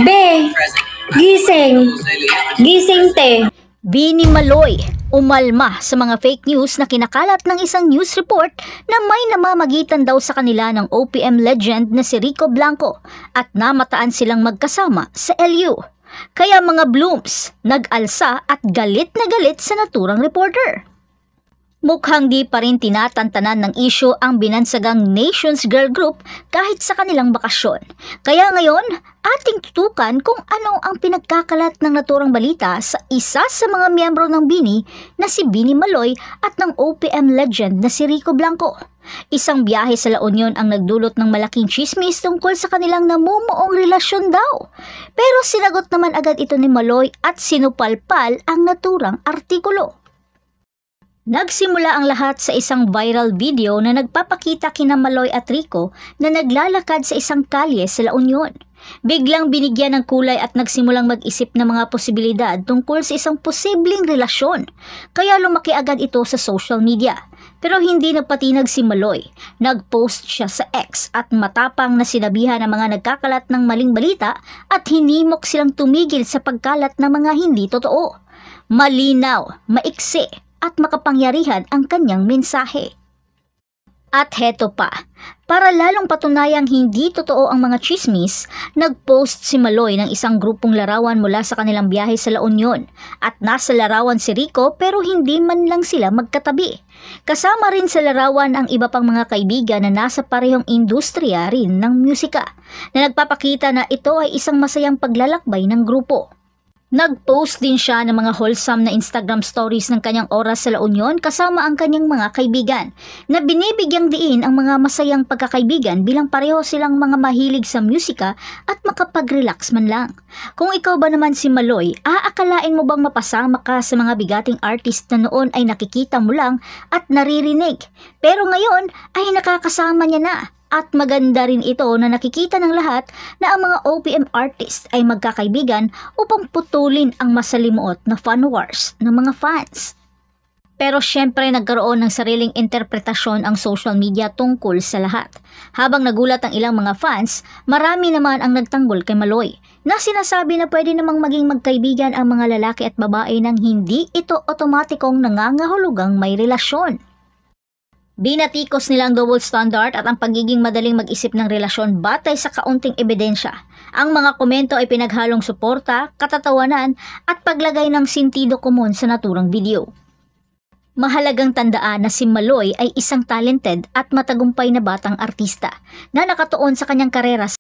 Be, gising. Gising te. Bini Maloy umalma sa mga fake news na kinakalat ng isang news report na may namamagitan daw sa kanila ng OPM legend na si Rico Blanco at namataan silang magkasama sa LU. Kaya mga Blooms, nag-alsa at galit na galit sa naturang reporter. Mukhang di pa rin tinatantanan ng issue ang binansagang Nations Girl Group kahit sa kanilang bakasyon. Kaya ngayon, ating tutukan kung ano ang pinagkakalat ng naturang balita sa isa sa mga miyembro ng BINI na si Bini Maloy at ng OPM legend na si Rico Blanco. Isang biyahe sa La Union ang nagdulot ng malaking chismis tungkol sa kanilang namumuong relasyon daw. Pero sinagot naman agad ito ni Maloy at sinupalpal ang naturang artikulo. Nagsimula ang lahat sa isang viral video na nagpapakita kina Maloy at Rico na naglalakad sa isang kalye sa La Union. Biglang binigyan ng kulay at nagsimulang mag-isip ng mga posibilidad tungkol sa isang posibleng relasyon. Kaya lumaki agad ito sa social media. Pero hindi nagpatinag si Maloy. Nag-post siya sa X at matapang na sinabihan ng mga nagkakalat ng maling balita at hinimok silang tumigil sa pagkalat ng mga hindi totoo. Malinaw, maiksi at makapangyarihan ang kanyang mensahe. At heto pa, para lalong patunayang hindi totoo ang mga chismis, nagpost si Maloy ng isang grupong larawan mula sa kanilang biyahe sa La Union at nasa larawan si Rico pero hindi man lang sila magkatabi. Kasama rin sa larawan ang iba pang mga kaibigan na nasa parehong industriya rin ng musika na nagpapakita na ito ay isang masayang paglalakbay ng grupo. Nag-post din siya ng mga wholesome na Instagram stories ng kanyang oras sa La Union kasama ang kanyang mga kaibigan na binibigyang diin ang mga masayang pagkakaibigan bilang pareho silang mga mahilig sa musika at makapag-relax man lang. Kung ikaw ba naman si Maloy, aakalain mo bang mapasama ka sa mga bigating artist na noon ay nakikita mo lang at naririnig pero ngayon ay nakakasama niya na? At maganda rin ito na nakikita ng lahat na ang mga OPM artist ay magkakaibigan upang putulin ang masalimuot na fan wars ng mga fans. Pero syempre nagkaroon ng sariling interpretasyon ang social media tungkol sa lahat. Habang nagulat ang ilang mga fans, marami naman ang nagtanggol kay Maloy na sinasabi na pwede namang maging magkaibigan ang mga lalaki at babae nang hindi ito otomatikong nangangahulugang may relasyon. Binatikos nilang double standard at ang pagiging madaling mag-isip ng relasyon batay sa kaunting ebidensya. Ang mga komento ay pinaghalong suporta, katatawanan at paglagay ng sentido komon sa naturang video. Mahalagang tandaan na si Maloy ay isang talented at matagumpay na batang artista na nakatuon sa kanyang karera